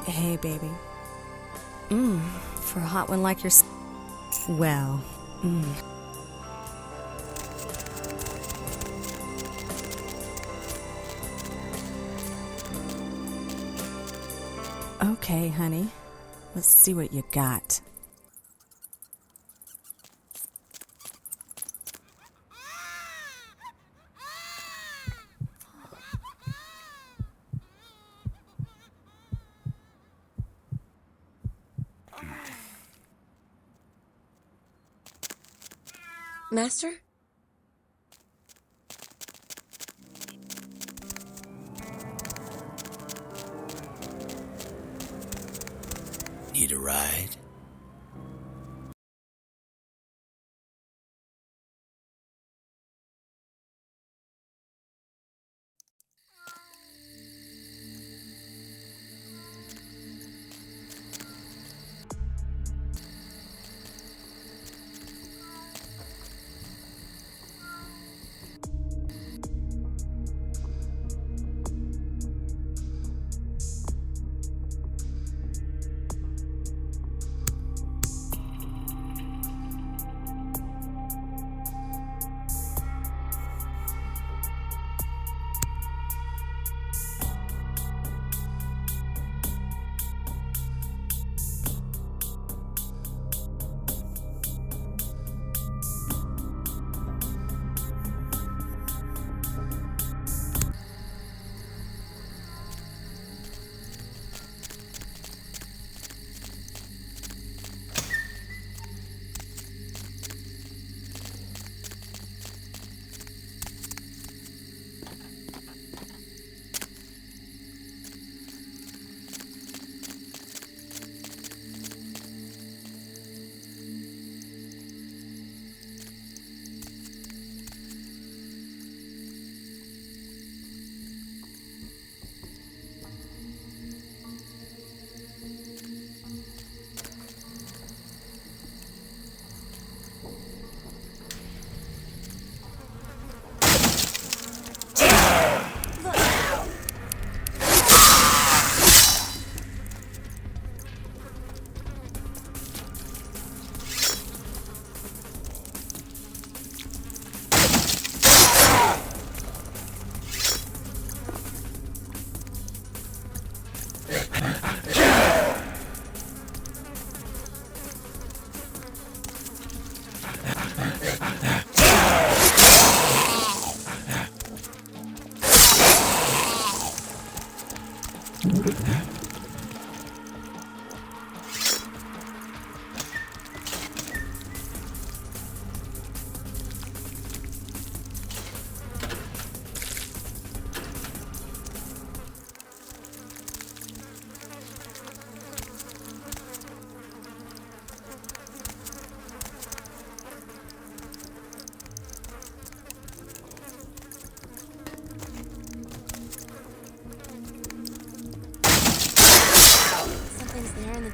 Hey, baby. For a hot one like yours. Well, Okay, honey. Let's see what you got. Master? Need a ride?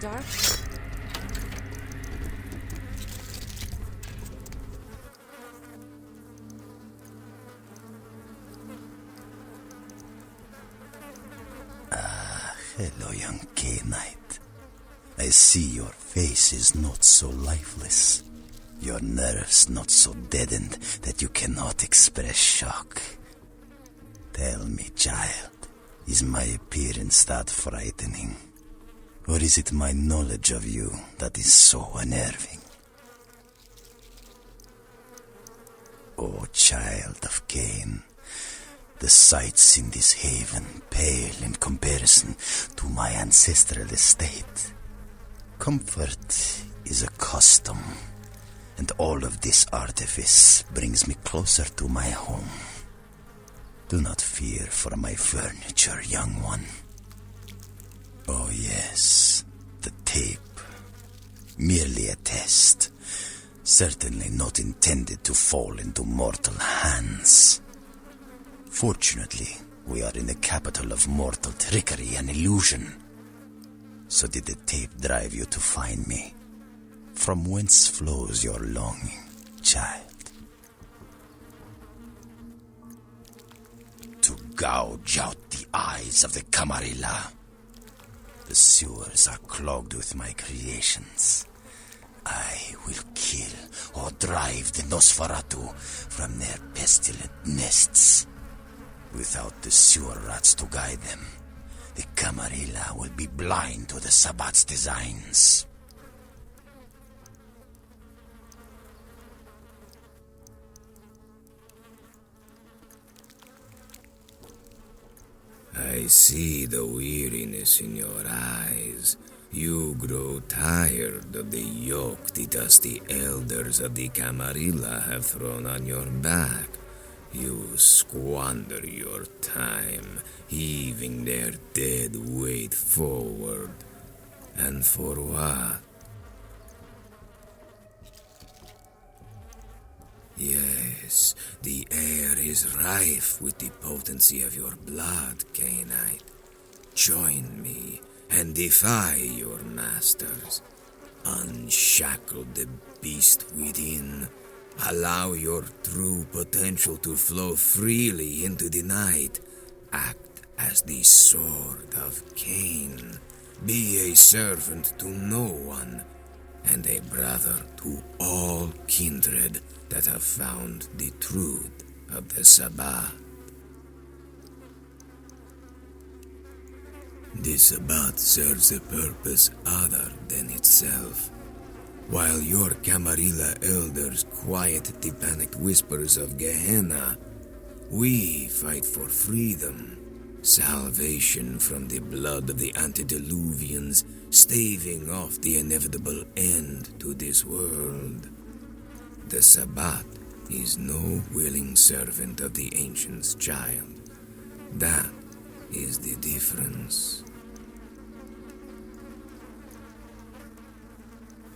Dark? Hello, young K-Knight. I see your face is not so lifeless. Your nerves not so deadened that you cannot express shock. Tell me, child, is my appearance that frightening? Or is it my knowledge of you that is so unnerving? O child of Cain, the sights in this haven pale in comparison to my ancestral estate. Comfort is a custom, and all of this artifice brings me closer to my home. Do not fear for my furniture, young one. Oh yes, the tape. Merely a test. Certainly not intended to fall into mortal hands. Fortunately, we are in the capital of mortal trickery and illusion. So did the tape drive you to find me? From whence flows your longing, child? To gouge out the eyes of the Camarilla. The sewers are clogged with my creations. I will kill or drive the Nosferatu from their pestilent nests. Without the sewer rats to guide them, the Camarilla will be blind to the Sabbat's designs. I see the weariness in your eyes. You grow tired of the yoke the dusty elders of the Camarilla have thrown on your back. You squander your time, heaving their dead weight forward. And for what? Yes, the air is rife with the potency of your blood, Cainite. Join me and defy your masters. Unshackle the beast within. Allow your true potential to flow freely into the night. Act as the sword of Cain. Be a servant to no one, and a brother to all kindred that have found the truth of the Sabbath. The Sabbath serves a purpose other than itself. While your Camarilla elders quiet the panicked whispers of Gehenna, we fight for freedom, salvation from the blood of the antediluvians, staving off the inevitable end to this world. The Sabbath is no willing servant of the Ancient's child. That is the difference.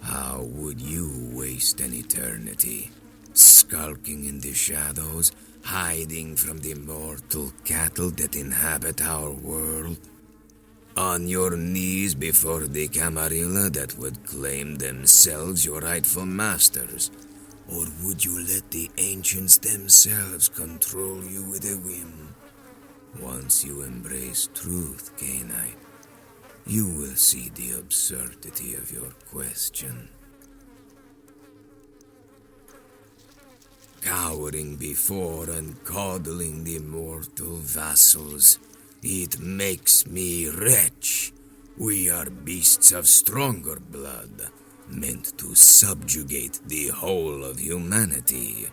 How would you waste an eternity, skulking in the shadows, hiding from the mortal cattle that inhabit our world? On your knees before the Camarilla that would claim themselves your rightful masters? Or would you let the ancients themselves control you with a whim? Once you embrace truth, Cainite, you will see the absurdity of your question. Cowering before and coddling the mortal vassals, it makes me wretch. We are beasts of stronger blood, meant to subjugate the whole of humanity.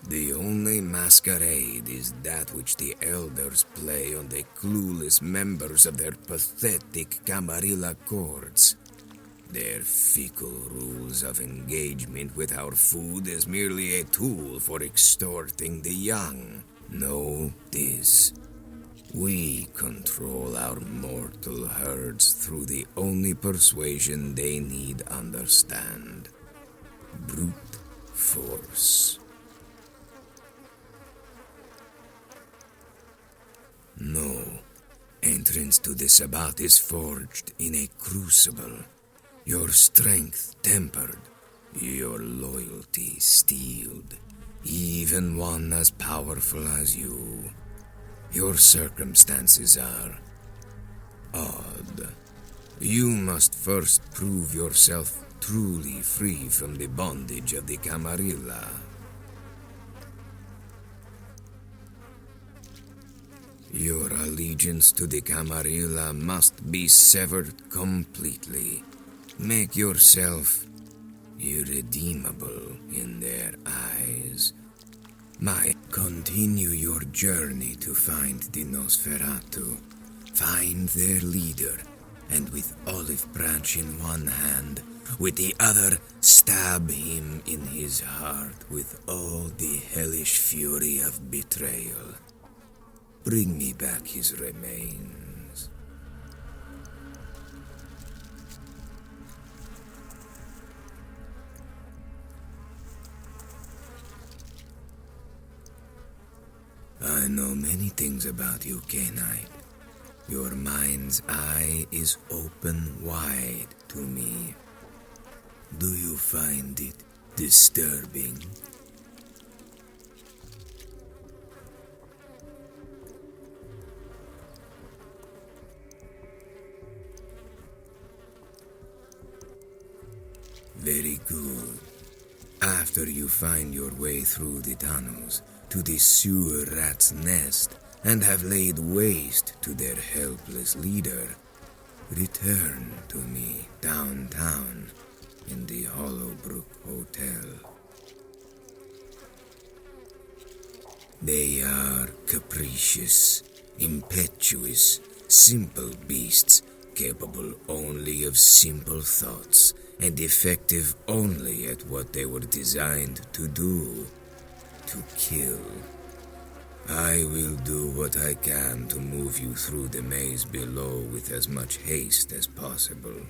The only masquerade is that which the elders play on the clueless members of their pathetic Camarilla courts. Their fickle rules of engagement with our food is merely a tool for extorting the young. Know this. We control our mortal herds through the only persuasion they need understand. Brute force. No, entrance to the Sabbath is forged in a crucible. Your strength tempered, your loyalty steeled, even one as powerful as you. Your circumstances are odd. You must first prove yourself truly free from the bondage of the Camarilla. Your allegiance to the Camarilla must be severed completely. Make yourself irredeemable in their eyes. Continue your journey to find the Nosferatu. Find their leader, and with olive branch in one hand, with the other stab him in his heart with all the hellish fury of betrayal. Bring me back his remains. I know many things about you, Cainite. Your mind's eye is open wide to me. Do you find it disturbing? Very good. After you find your way through the tunnels to the sewer rat's nest and have laid waste to their helpless leader, return to me downtown in the Hollowbrook Hotel. They are capricious, impetuous, simple beasts capable only of simple thoughts and effective only at what they were designed to do, to kill. I will do what I can to move you through the maze below with as much haste as possible.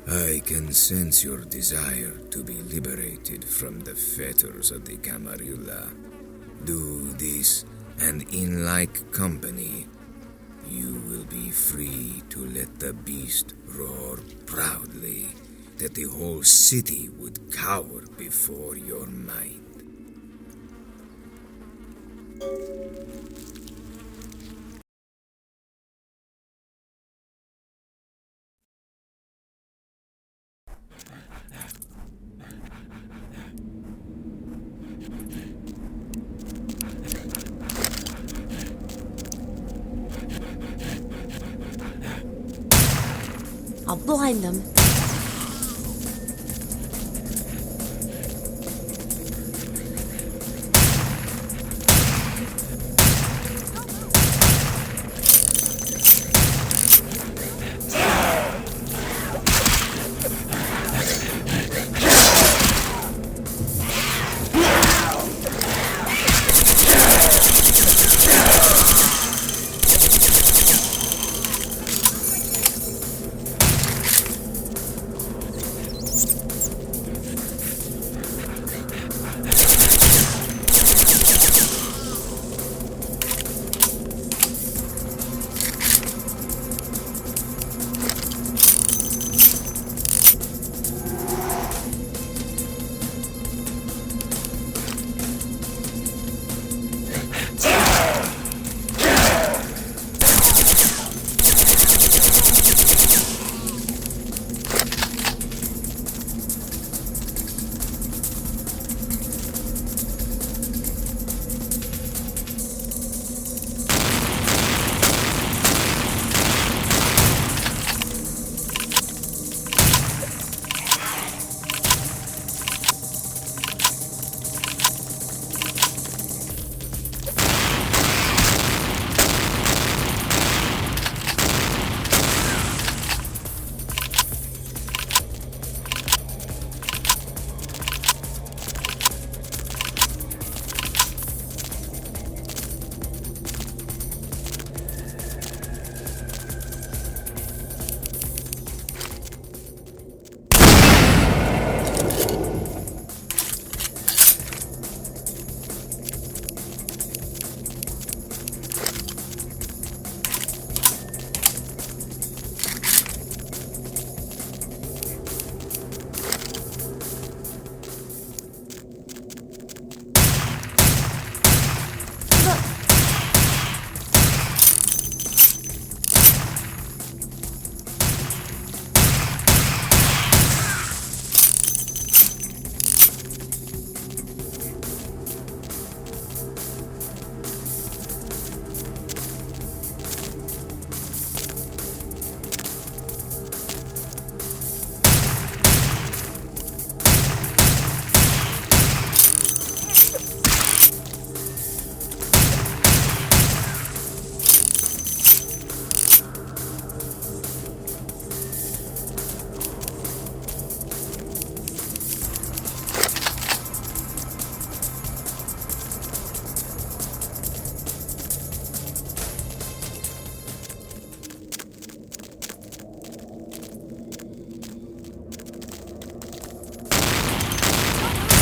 I can sense your desire to be liberated from the fetters of the Camarilla. Do this, and in like company, you will be free to let the beast roar proudly that the whole city would cower before your might. I'll blind them.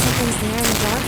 Something's there in the dark.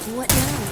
What now?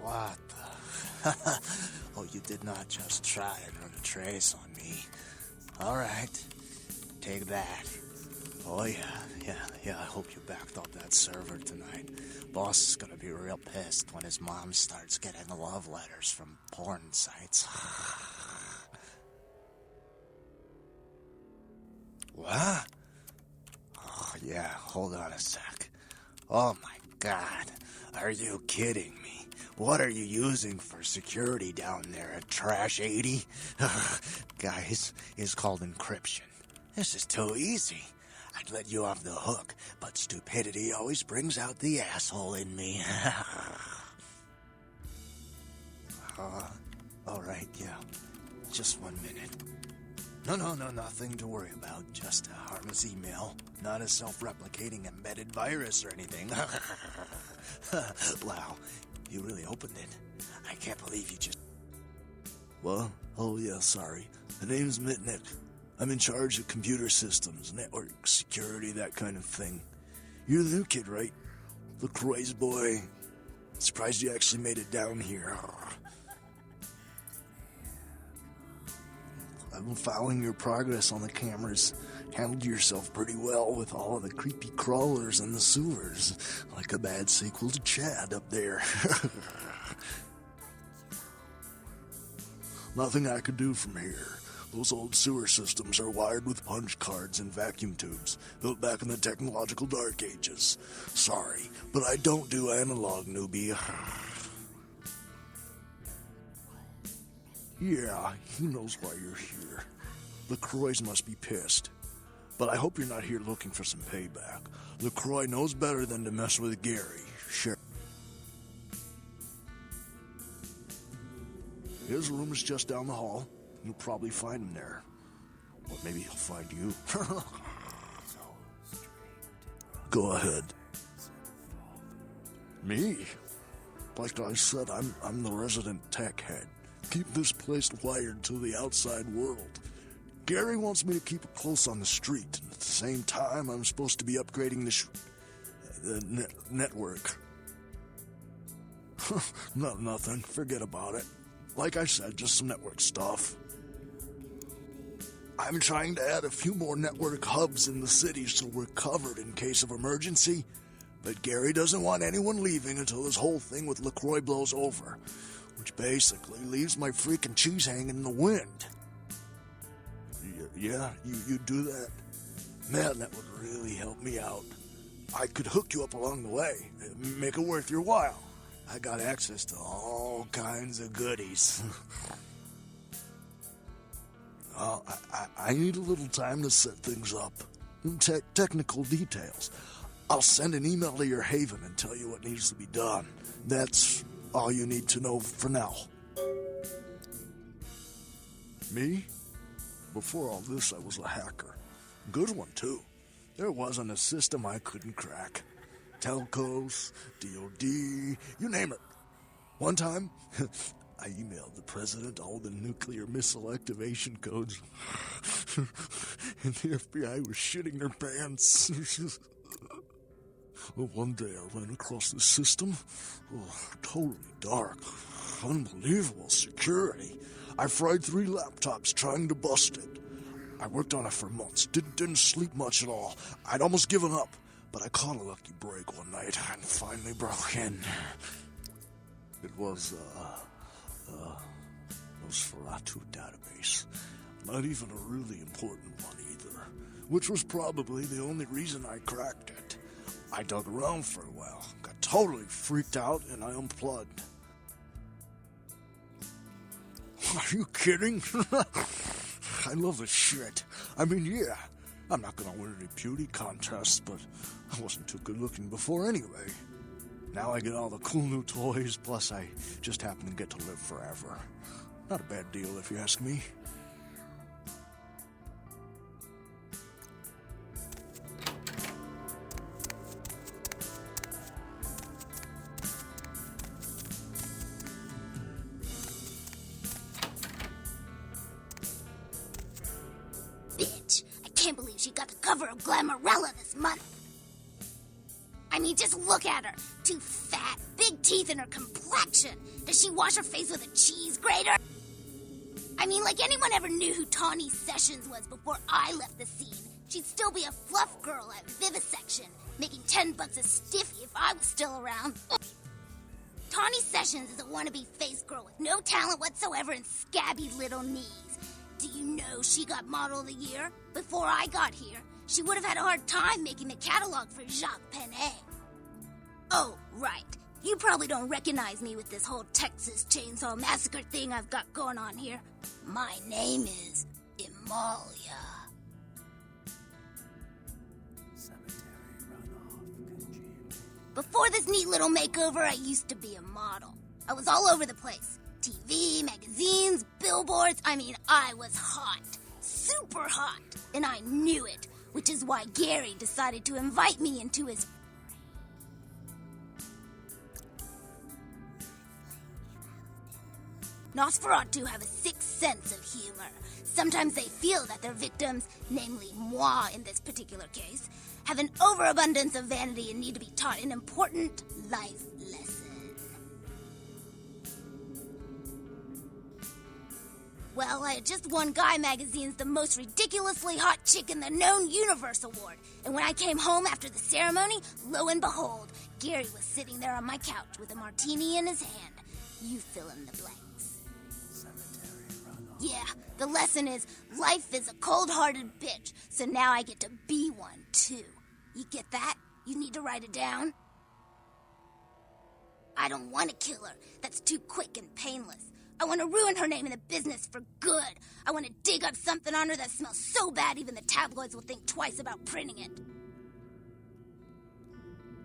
What the? Oh, you did not just try and run a trace on me. All right, take that. Oh, yeah, I hope you backed up that server tonight. Boss is gonna be real pissed when his mom starts getting love letters from porn sites. What? Oh, yeah, hold on a sec. Oh my god, are you kidding me? What are you using for security down there at Trash 80? Guys, it's called encryption. This is too easy. I'd let you off the hook, but stupidity always brings out the asshole in me. Alright, yeah. Just 1 minute. No, nothing to worry about. Just a harmless email. Not a self-replicating embedded virus or anything. Wow, you really opened it. I can't believe you just... What? Oh, yeah, sorry. The name's Mitnick. I'm in charge of computer systems, network security, that kind of thing. You're the new kid, right? LaCroix's boy. Surprised you actually made it down here. I've been following your progress on the cameras. Handled yourself pretty well with all of the creepy crawlers and the sewers. Like a bad sequel to Chad up there. Nothing I could do from here. Those old sewer systems are wired with punch cards and vacuum tubes, built back in the technological dark ages. Sorry, but I don't do analog, newbie. Yeah, he knows why you're here. LaCroix must be pissed. But I hope you're not here looking for some payback. LaCroix knows better than to mess with Gary. Sure. His room is just down the hall. You'll probably find him there. Or maybe he'll find you. Go ahead. Me? Like I said, I'm the resident tech head. Keep this place wired to the outside world. Gary wants me to keep it close on the street, and at the same time, I'm supposed to be upgrading the network. Nothing. Forget about it. Like I said, just some network stuff. I'm trying to add a few more network hubs in the city so we're covered in case of emergency, but Gary doesn't want anyone leaving until this whole thing with LaCroix blows over, which basically leaves my freaking cheese hanging in the wind. Yeah, you do that? Man, that would really help me out. I could hook you up along the way, make it worth your while. I got access to all kinds of goodies. I need a little time to set things up. Technical details. I'll send an email to your haven and tell you what needs to be done. That's all you need to know for now. Me? Before all this, I was a hacker. Good one, too. There wasn't a system I couldn't crack. Telcos, DOD, you name it. One time, I emailed the president all the nuclear missile activation codes. And the FBI was shitting their pants. Well, one day I ran across this system. Totally dark. Unbelievable security. I fried 3 laptops trying to bust it. I worked on it for months. Didn't sleep much at all. I'd almost given up. But I caught a lucky break one night and finally broke in. It was, Nosferatu database. Not even a really important one either. Which was probably the only reason I cracked it. I dug around for a while, got totally freaked out, and I unplugged. Are you kidding? I love this shit. I mean, yeah, I'm not gonna win any beauty contests, but I wasn't too good looking before anyway. Now I get all the cool new toys, plus I just happen to get to live forever. Not a bad deal if you ask me. Bitch, I can't believe she got the cover of Glamourella this month. I mean, just look at her. Too fat, big teeth, and her complexion. Does she wash her face with a cheese grater? I mean, like anyone ever knew who Tawny Sessions was before I left the scene. She'd still be a fluff girl at Vivisection, making $10 a stiffy if I was still around. Tawny Sessions is a wannabe face girl with no talent whatsoever and scabby little knees. Do you know she got Model of the Year? Before I got here, she would have had a hard time making the catalog for Jacques Penet. Oh, right. You probably don't recognize me with this whole Texas Chainsaw Massacre thing I've got going on here. My name is Amalia. Before this neat little makeover, I used to be a model. I was all over the place. TV, magazines, billboards. I mean, I was hot. Super hot. And I knew it, which is why Gary decided to invite me into his... Nosferatu have a sixth sense of humor. Sometimes they feel that their victims, namely moi in this particular case, have an overabundance of vanity and need to be taught an important life lesson. Well, I had just won Guy Magazine's The Most Ridiculously Hot Chick in the Known Universe Award, and when I came home after the ceremony, lo and behold, Gary was sitting there on my couch with a martini in his hand. You fill in the blanks. Yeah, the lesson is life is a cold-hearted bitch, so now I get to be one, too. You get that? You need to write it down? I don't want to kill her. That's too quick and painless. I want to ruin her name in the business for good. I want to dig up something on her that smells so bad even the tabloids will think twice about printing it.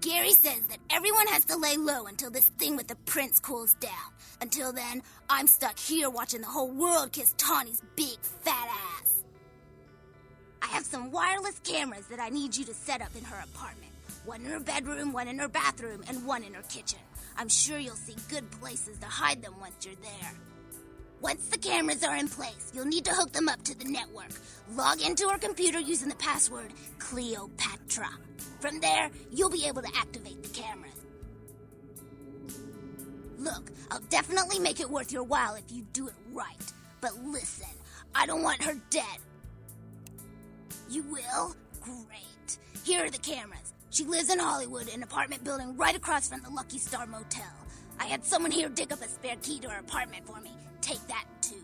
Gary says that everyone has to lay low until this thing with the prince cools down. Until then, I'm stuck here watching the whole world kiss Tawny's big fat ass. I have some wireless cameras that I need you to set up in her apartment. One in her bedroom, one in her bathroom, and one in her kitchen. I'm sure you'll see good places to hide them once you're there. Once the cameras are in place, you'll need to hook them up to the network. Log into her computer using the password Cleopatra. From there, you'll be able to activate the cameras. Look, I'll definitely make it worth your while if you do it right. But listen, I don't want her dead. You will? Great. Here are the cameras. She lives in Hollywood, an apartment building right across from the Lucky Star Motel. I had someone here dig up a spare key to her apartment for me. Take that, too.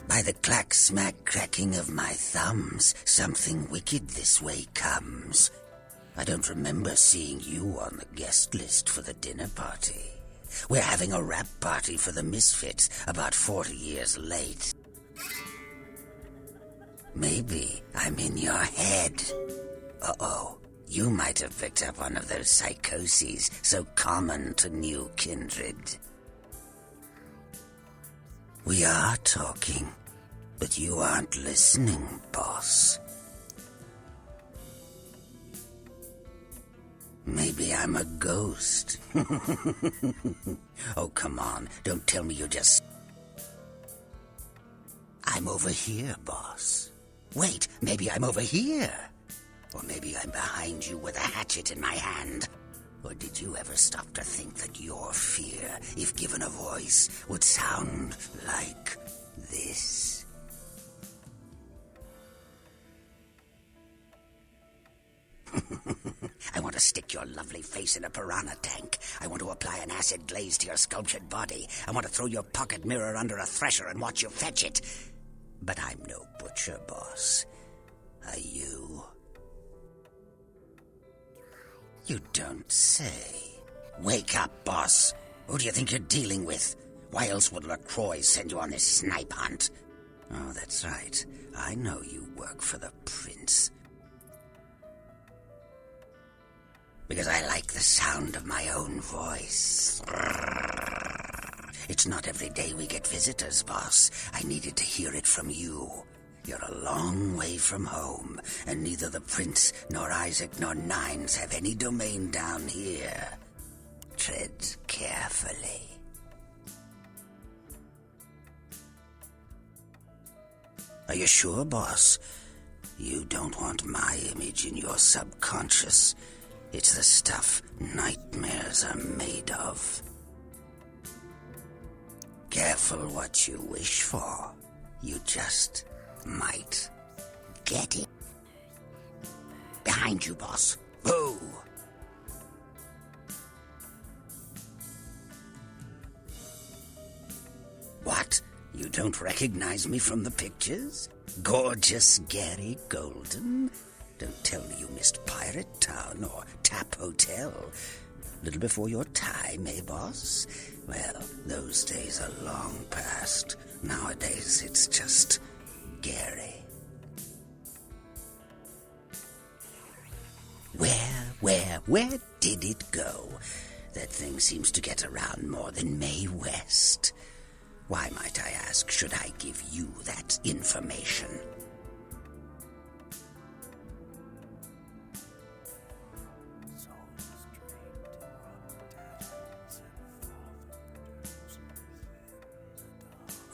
By the clack-smack cracking of my thumbs, something wicked this way comes. I don't remember seeing you on the guest list for the dinner party. We're having a rap party for the Misfits about 40 years late. Maybe I'm in your head. Uh-oh, you might have picked up one of those psychoses so common to new kindred. We are talking, but you aren't listening, boss. Maybe I'm a ghost. Oh, come on, don't tell me you just... I'm over here, boss. Wait, maybe I'm over here. Or maybe I'm behind you with a hatchet in my hand. Or did you ever stop to think that your fear, if given a voice, would sound like this? I want to stick your lovely face in a piranha tank. I want to apply an acid glaze to your sculptured body. I want to throw your pocket mirror under a thresher and watch you fetch it. But I'm no butcher, boss. Are you? You don't say. Wake up, boss. Who do you think you're dealing with? Why else would LaCroix send you on this snipe hunt? Oh, that's right. I know you work for the prince. Because I like the sound of my own voice. It's not every day we get visitors, boss. I needed to hear it from you. You're a long way from home, and neither the Prince, nor Isaac, nor Nines have any domain down here. Tread carefully. Are you sure, boss? You don't want my image in your subconscious. It's the stuff nightmares are made of. Careful what you wish for. You just might get it. Behind you, boss. Whoa! What? You don't recognize me from the pictures? Gorgeous Gary Golden? Don't tell me you missed Pirate Town or Tap Hotel. Little before your time, eh, boss? Well, those days are long past. Nowadays, it's just Gary. Where did it go? That thing seems to get around more than Mae West. Why, might I ask, should I give you that information?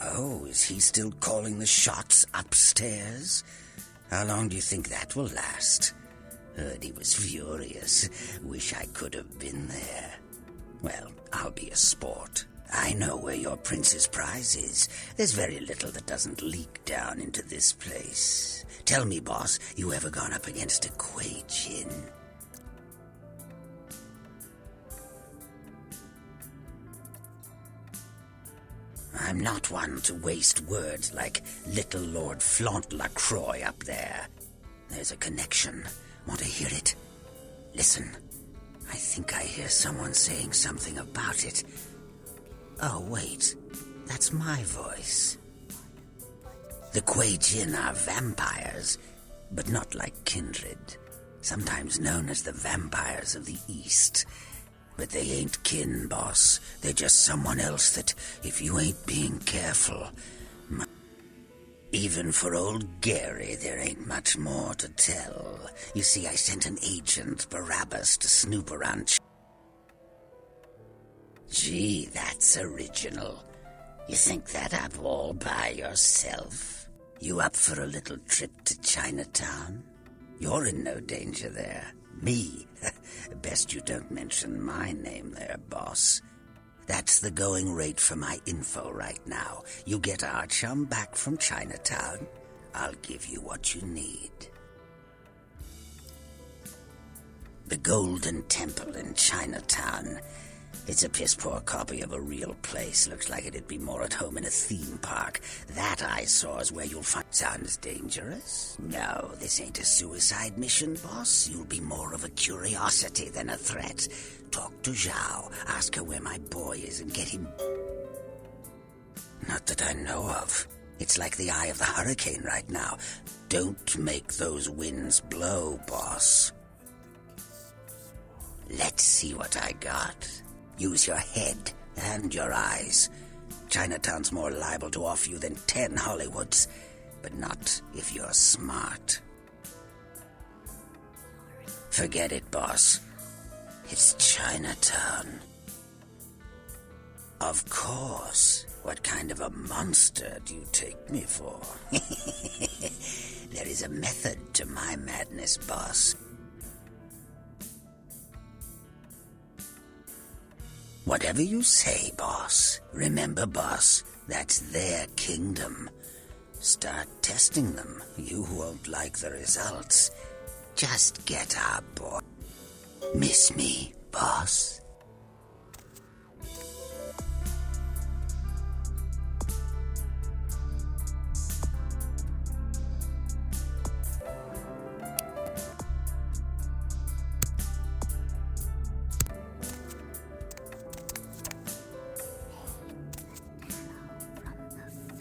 Oh, is he still calling the shots upstairs? How long do you think that will last? Heard he was furious. Wish I could have been there. Well, I'll be a sport. I know where your prince's prize is. There's very little that doesn't leak down into this place. Tell me, boss, you ever gone up against a Kuei Jin? I'm not one to waste words like little Lord Flaunt-LaCroix up there. There's a connection. Want to hear it? Listen. I think I hear someone saying something about it. Oh, wait. That's my voice. The Kuei Jin are vampires, but not like kindred. Sometimes known as the vampires of the East. But they ain't kin, boss. They're just someone else that, if you ain't being careful... Even for old Gary, there ain't much more to tell. You see, I sent an agent, Barabbas, to snoop around... Gee, that's original. You think that up all by yourself? You up for a little trip to Chinatown? You're in no danger there. Me? Best you don't mention my name there, boss. That's the going rate for my info right now. You get our chum back from Chinatown, I'll give you what you need. The Golden Temple in Chinatown. It's a piss-poor copy of a real place. Looks like it'd be more at home in a theme park. That I saw is where you'll find... Sounds dangerous? No, this ain't a suicide mission, boss. You'll be more of a curiosity than a threat. Talk to Zhao, ask her where my boy is, and get him... Not that I know of. It's like the eye of the hurricane right now. Don't make those winds blow, boss. Let's see what I got. Use your head and your eyes. Chinatown's more liable to off you than 10 Hollywoods, but not if you're smart. Forget it, boss. It's Chinatown. Of course. What kind of a monster do you take me for? There is a method to my madness, boss. Whatever you say, boss. Remember, boss, that's their kingdom. Start testing them. You won't like the results. Just get our boy. Miss me, boss?